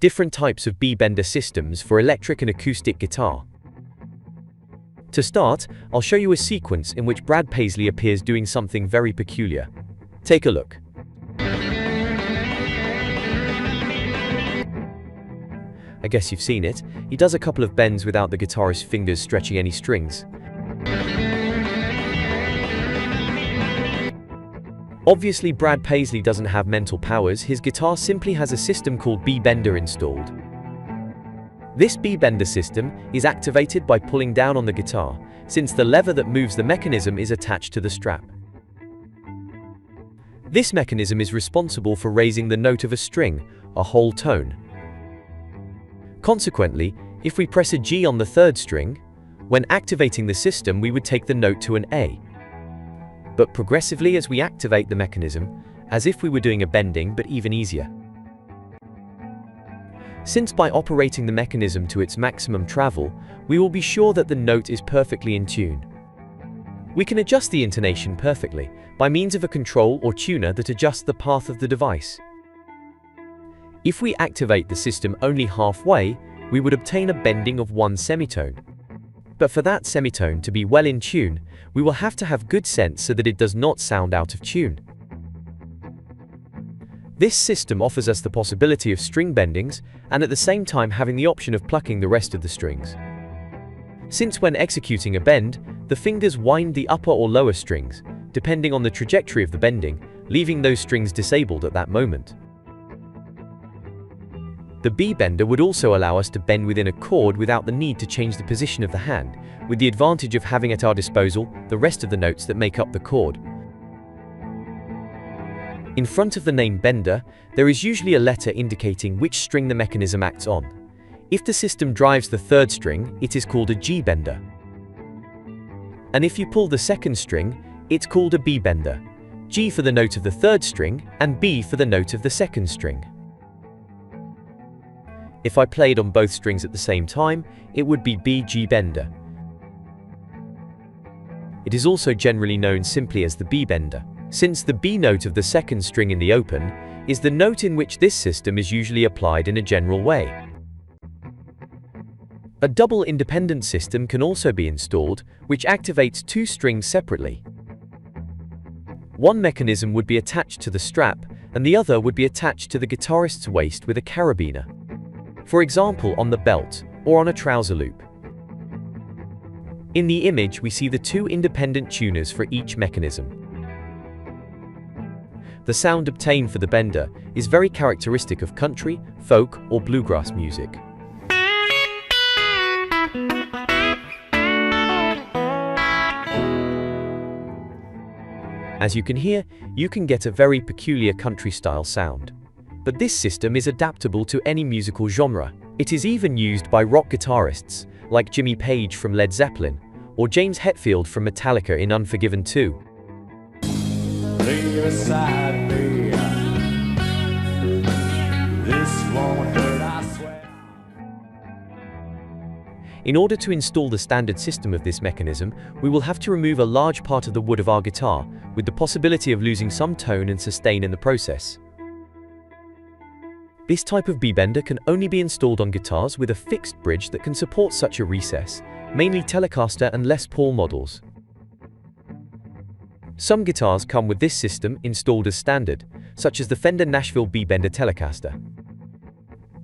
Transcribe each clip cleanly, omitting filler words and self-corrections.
different types of B-Bender systems for electric and acoustic guitar. To start, I'll show you a sequence in which Brad Paisley appears doing something very peculiar. Take a look. I guess you've seen it. He does a couple of bends without the guitarist's fingers stretching any strings. Obviously, Brad Paisley doesn't have mental powers. His guitar simply has a system called B-Bender installed. This B-Bender system is activated by pulling down on the guitar, since the lever that moves the mechanism is attached to the strap. This mechanism is responsible for raising the note of a string, a whole tone. Consequently, if we press a G on the third string, when activating the system we would take the note to an A. But progressively as we activate the mechanism, as if we were doing a bending but even easier. Since by operating the mechanism to its maximum travel, we will be sure that the note is perfectly in tune. We can adjust the intonation perfectly by means of a control or tuner that adjusts the path of the device. If we activate the system only halfway, we would obtain a bending of one semitone. But for that semitone to be well in tune, we will have to have good sense so that it does not sound out of tune. This system offers us the possibility of string bendings and at the same time having the option of plucking the rest of the strings. Since when executing a bend, the fingers wind the upper or lower strings, depending on the trajectory of the bending, leaving those strings disabled at that moment. The B-Bender would also allow us to bend within a chord without the need to change the position of the hand, with the advantage of having at our disposal the rest of the notes that make up the chord. In front of the name Bender, there is usually a letter indicating which string the mechanism acts on. If the system drives the third string, it is called a G-Bender. And if you pull the second string, it's called a B-Bender. G for the note of the third string, and B for the note of the second string. If I played on both strings at the same time, it would be B-G-Bender. It is also generally known simply as the B-Bender, since the B note of the second string in the open is the note in which this system is usually applied in a general way. A double independent system can also be installed, which activates two strings separately. One mechanism would be attached to the strap, and the other would be attached to the guitarist's waist with a carabiner. For example, on the belt, or on a trouser loop. In the image, we see the two independent tuners for each mechanism. The sound obtained for the Bender is very characteristic of country, folk, or bluegrass music. As you can hear, you can get a very peculiar country-style sound. But this system is adaptable to any musical genre. It is even used by rock guitarists, like Jimmy Page from Led Zeppelin, or James Hetfield from Metallica in Unforgiven 2. Lay aside, babe. This won't hurt, I swear. In order to install the standard system of this mechanism, we will have to remove a large part of the wood of our guitar, with the possibility of losing some tone and sustain in the process. This type of B-Bender can only be installed on guitars with a fixed bridge that can support such a recess, mainly Telecaster and Les Paul models. Some guitars come with this system installed as standard, such as the Fender Nashville B-Bender Telecaster.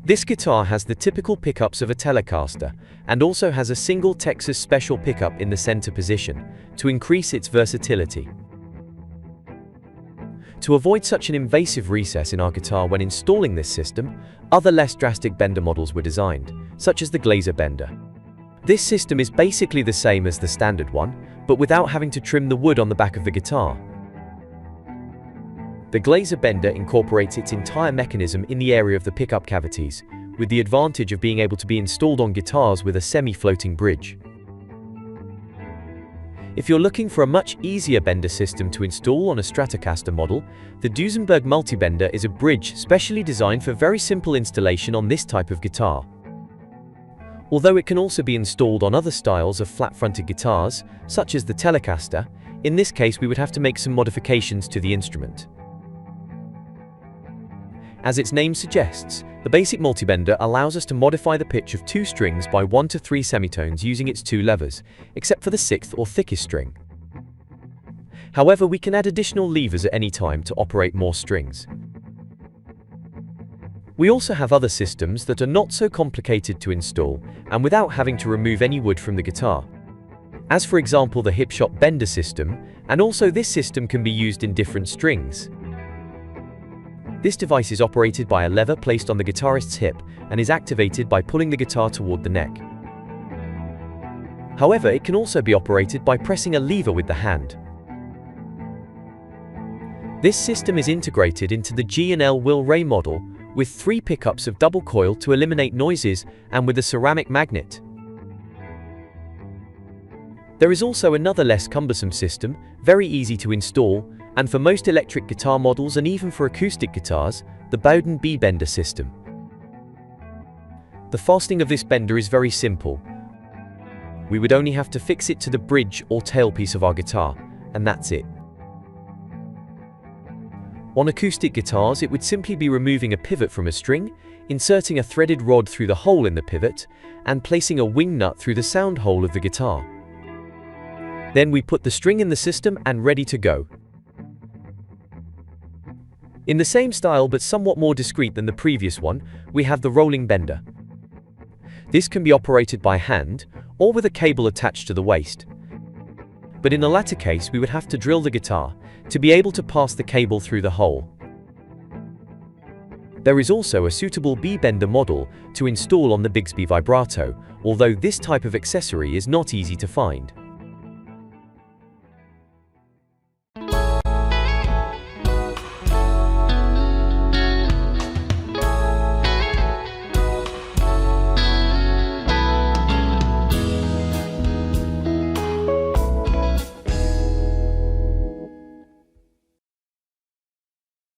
This guitar has the typical pickups of a Telecaster and also has a single Texas special pickup in the center position to increase its versatility. To avoid such an invasive recess in our guitar when installing this system, other less drastic Bender models were designed, such as the Glaser Bender. This system is basically the same as the standard one, but without having to trim the wood on the back of the guitar. The Glaser Bender incorporates its entire mechanism in the area of the pickup cavities, with the advantage of being able to be installed on guitars with a semi-floating bridge. If you're looking for a much easier Bender system to install on a Stratocaster model, the Duesenberg Multibender is a bridge specially designed for very simple installation on this type of guitar. Although it can also be installed on other styles of flat-fronted guitars, such as the Telecaster, in this case we would have to make some modifications to the instrument. As its name suggests, the basic multibender allows us to modify the pitch of 2 strings by 1 to 3 semitones using its 2 levers, except for the 6th or thickest string. However, we can add additional levers at any time to operate more strings. We also have other systems that are not so complicated to install and without having to remove any wood from the guitar. As for example the Hipshot Bender system, and also this system can be used in different strings. This device is operated by a lever placed on the guitarist's hip and is activated by pulling the guitar toward the neck. However, it can also be operated by pressing a lever with the hand. This system is integrated into the G&L Will Ray model with 3 pickups of double coil to eliminate noises and with a ceramic magnet. There is also another less cumbersome system, very easy to install, and for most electric guitar models and even for acoustic guitars, the Bowden B-Bender system. The fastening of this bender is very simple. We would only have to fix it to the bridge or tailpiece of our guitar, and that's it. On acoustic guitars, it would simply be removing a pivot from a string, inserting a threaded rod through the hole in the pivot, and placing a wing nut through the sound hole of the guitar. Then we put the string in the system and ready to go. In the same style but somewhat more discreet than the previous one, we have the rolling bender. This can be operated by hand or with a cable attached to the waist. But in the latter case, we would have to drill the guitar to be able to pass the cable through the hole. There is also a suitable B-Bender model to install on the Bigsby Vibrato, although this type of accessory is not easy to find.